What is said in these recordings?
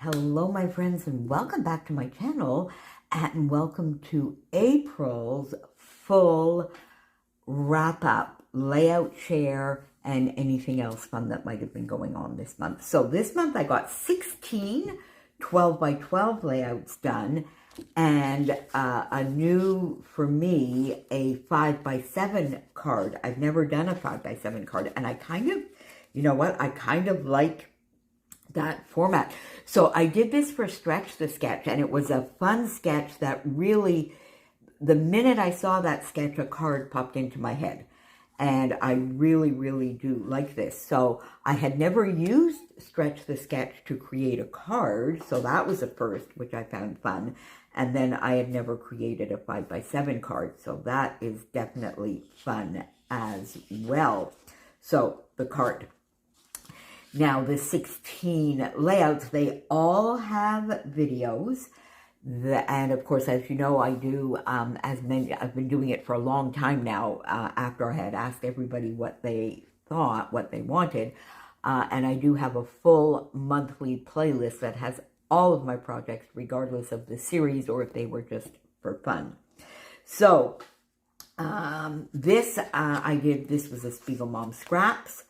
Hello, my friends, and welcome back to my channel, and welcome to April's full wrap-up, layout share, and anything else fun that might have been going on this month. So this month I got 16 12 by 12 layouts done, and a new, for me, a 5 by 7 card. I've never done a 5 by 7 card, and I kind of, you know what, I kind of like that format. So I did this for Stretch the Sketch, and it was a fun sketch that really, the minute I saw that sketch, a card popped into my head. And I really, really do like this. So I had never used Stretch the Sketch to create a card, so that was a first, which I found fun. And then I had never created a 5 by 7 card, so that is definitely fun as well. So the card. Now, the 16 layouts, they all have videos. And of course, as you know, I do, I've been doing it for a long time now, after I had asked everybody what they thought, what they wanted. And I do have a full monthly playlist that has all of my projects, regardless of the series or if they were just for fun. So, this was a Spiegel Mom Scraps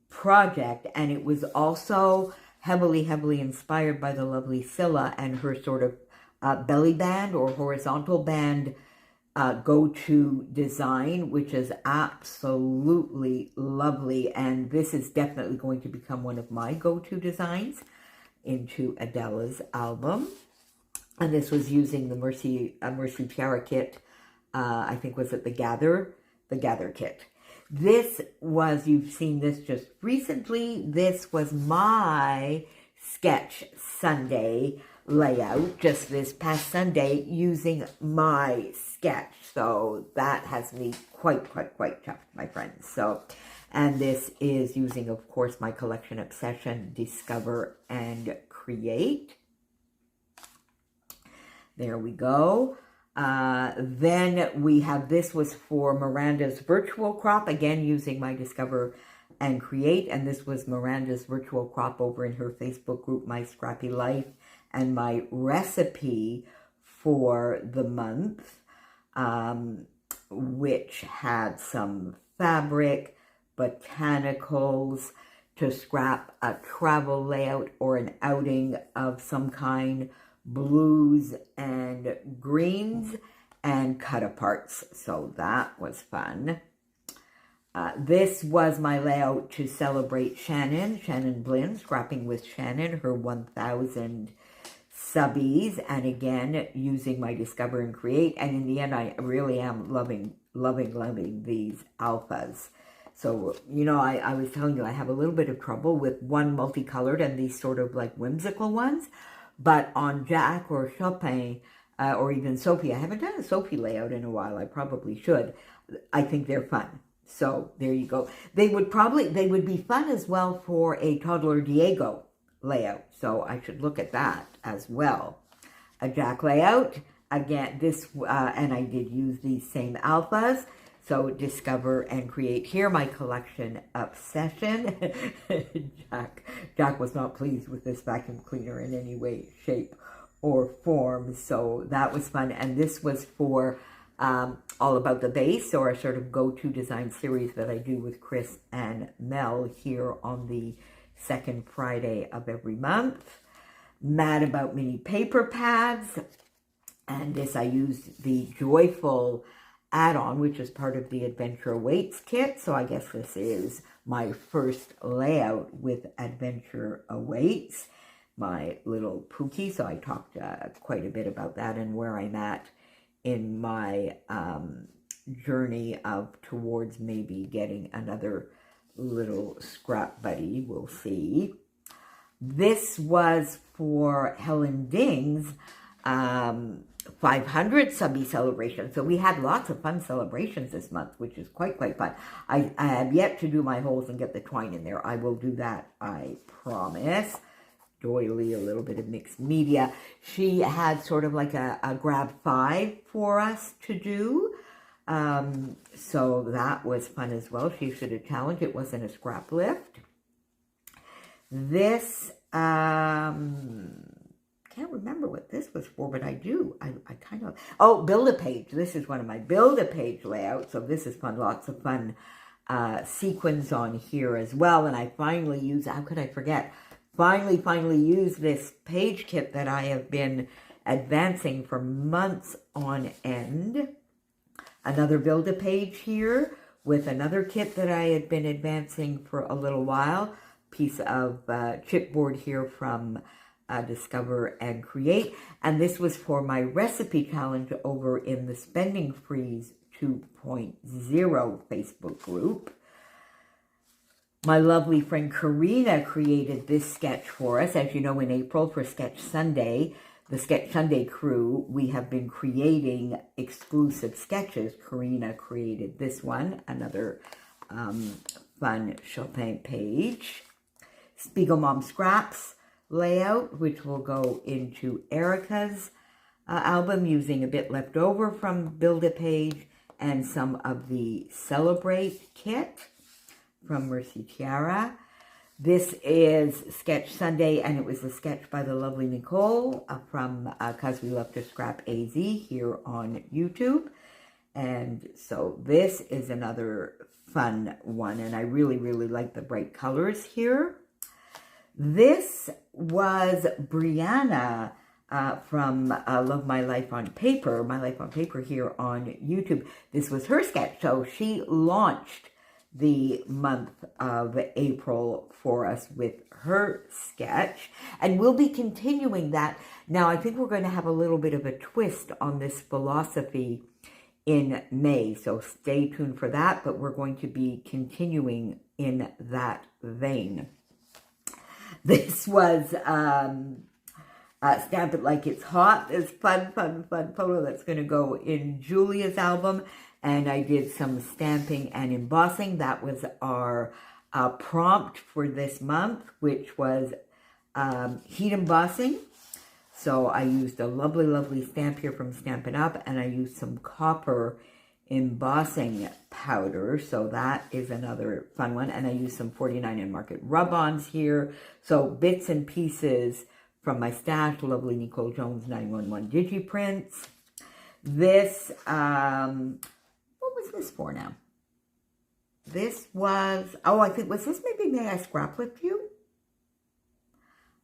project, and it was also heavily inspired by the lovely Scylla and her sort of belly band or horizontal band go-to design, which is absolutely lovely. And this is definitely going to become one of my go-to designs into Adela's album. And this was using the Mercy Tiara kit. I think was it the Gather kit. This was, you've seen this just recently, this was my Sketch Sunday layout, just this past Sunday, using my sketch. So that has me quite chuffed, my friends. So, and this is using, of course, my collection Obsession, Discover, and Create. There we go. Then we have, this was for Miranda's virtual crop, again using my Discover and Create, and this was Miranda's virtual crop over in her Facebook group, My Scrappy Life, and my recipe for the month, which had some fabric, botanicals, to scrap a travel layout or an outing of some kind, blues and greens, and cut-aparts. So that was fun. This was my layout to celebrate Shannon Blinn, Scrapping with Shannon, her 1,000 subbies, and again, using my Discover and Create. And in the end, I really am loving these alphas. So, you know, I was telling you, I have a little bit of trouble with one multicolored and these sort of like whimsical ones. But on Jack or Chopin, or even Sophie, I haven't done a Sophie layout in a while. I probably should. I think they're fun. So there you go. They would be fun as well for a Toddler Diego layout. So I should look at that as well. A Jack layout, again, this, and I did use these same alphas. So Discover and Create. Here, my collection Obsession. Jack was not pleased with this vacuum cleaner in any way, shape, or form. So that was fun. And this was for All About the Base, or a sort of go-to design series that I do with Chris and Mel here on the second Friday of every month. Mad About Mini Paper Pads. And this, I used the Joyful add-on, which is part of the Adventure Awaits kit. So I guess this is my first layout with Adventure Awaits, my little Pookie. So I talked quite a bit about that and where I'm at in my journey of towards maybe getting another little scrap buddy. We'll see. This was for Helen Ding's 500 subby celebration. So we had lots of fun celebrations this month, which is quite fun. I have yet to do my holes and get the twine in there. I will do that, I promise. Doily, a little bit of mixed media. She had sort of like a grab 5 for us to do. So that was fun as well. She should have challenged. It wasn't a scrap lift. This Can't remember what this was for, but I do. I kind of, oh, Build-A-Page. This is one of my Build-A-Page layouts, so this is fun, lots of fun sequins on here as well. And I finally use, how could I forget, finally use this page kit that I have been advancing for months on end. Another Build-A-Page here with another kit that I had been advancing for a little while. Piece of chipboard here from Discover and Create. And this was for my recipe challenge over in the Spending Freeze 2.0 Facebook group. My lovely friend Karina created this sketch for us. As you know, in April for Sketch Sunday, the Sketch Sunday crew, we have been creating exclusive sketches. Karina created this one, another fun Chopin page. Spiegel Mom Scraps layout, which will go into Erica's album using a bit left over from Build-A-Page and some of the Celebrate kit from Mercy Tiara. This is Sketch Sunday, and it was a sketch by the lovely Nicole from Cause We Love to Scrap AZ here on YouTube. And so this is another fun one, and I really, really like the bright colors here. This was Brianna from Love My Life on Paper, My Life on Paper here on YouTube. This was her sketch, so she launched the month of April for us with her sketch, and we'll be continuing that. Now, I think we're going to have a little bit of a twist on this philosophy in May, so stay tuned for that, but we're going to be continuing in that vein. This was Stamp It Like It's Hot, this fun photo that's going to go in Julia's album. And I did some stamping and embossing. That was our prompt for this month, which was heat embossing. So I used a lovely, lovely stamp here from Stampin' Up! And I used some copper embossing powder. So that is another fun one. And I used some 49 and Market rub-ons here. So bits and pieces from my stash, lovely Nicole Jones 911 Digiprints. This, what was this for now? This was, oh, I think, was this maybe May I Scrap With You?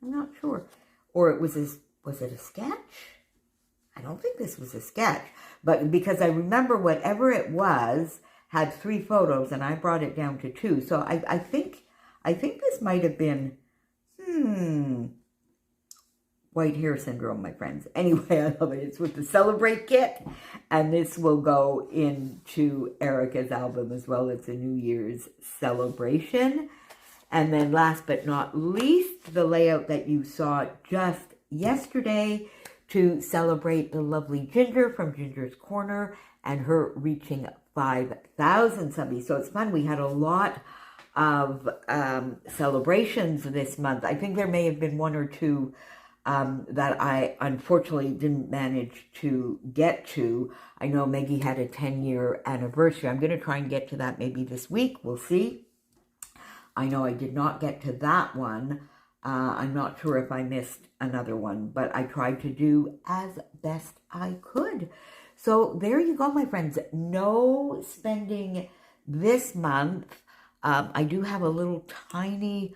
I'm not sure. Or it was it a sketch? I don't think this was a sketch, but because I remember whatever it was had 3 photos and I brought it down to 2. So I think this might have been, white hair syndrome, my friends. Anyway, I love it. It's with the Celebrate kit, and this will go into Erica's album as well. It's a New Year's celebration. And then last but not least, the layout that you saw just yesterday to celebrate the lovely Ginger from Ginger's Corner and her reaching 5,000 subbies. So it's fun. We had a lot of celebrations this month. I think there may have been 1 or 2 that I unfortunately didn't manage to get to. I know Maggie had a 10-year anniversary. I'm going to try and get to that maybe this week. We'll see. I know I did not get to that one. I'm not sure if I missed another one, but I tried to do as best I could. So there you go, my friends. No spending this month. I do have a little tiny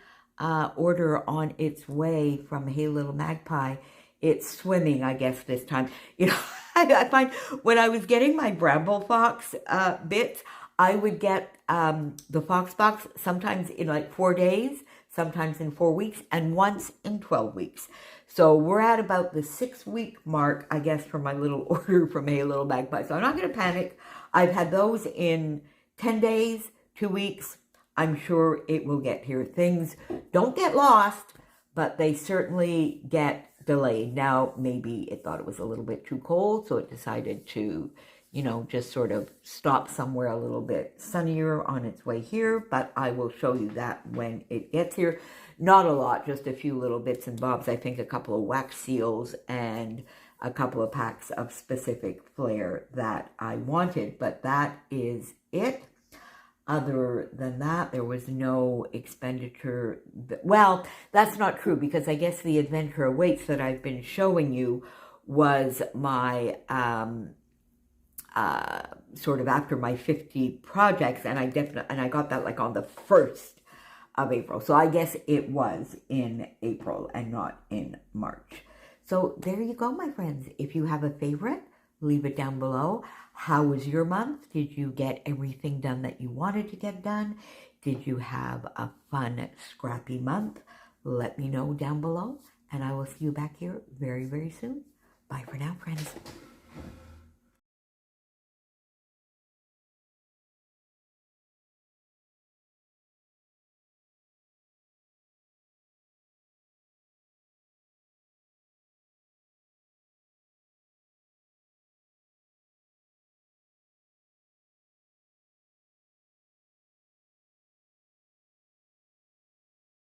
order on its way from Hey Little Magpie. It's swimming, I guess, this time. You know, I find when I was getting my Bramble Fox bits, I would get the Fox box sometimes in like 4 days, sometimes in 4 weeks, and once in 12 weeks. So we're at about the 6-week mark, I guess, for my little order from Hey Little Magpie. So I'm not going to panic. I've had those in 10 days, 2 weeks. I'm sure it will get here. Things don't get lost, but they certainly get delayed. Now, maybe it thought it was a little bit too cold, so it decided to, you know, just sort of stop somewhere a little bit sunnier on its way here, but I will show you that when it gets here. Not a lot, just a few little bits and bobs. I think a couple of wax seals and a couple of packs of specific flair that I wanted, but that is it. Other than that, there was no expenditure. Well, that's not true, because I guess the Adventure Awaits that I've been showing you was my sort of after my 50 projects, and I got that like on the 1st of April. So I guess it was in April and not in March. So there you go, my friends. If you have a favorite, leave it down below. How was your month? Did you get everything done that you wanted to get done? Did you have a fun, scrappy month? Let me know down below, and I will see you back here very, very soon. Bye for now, friends.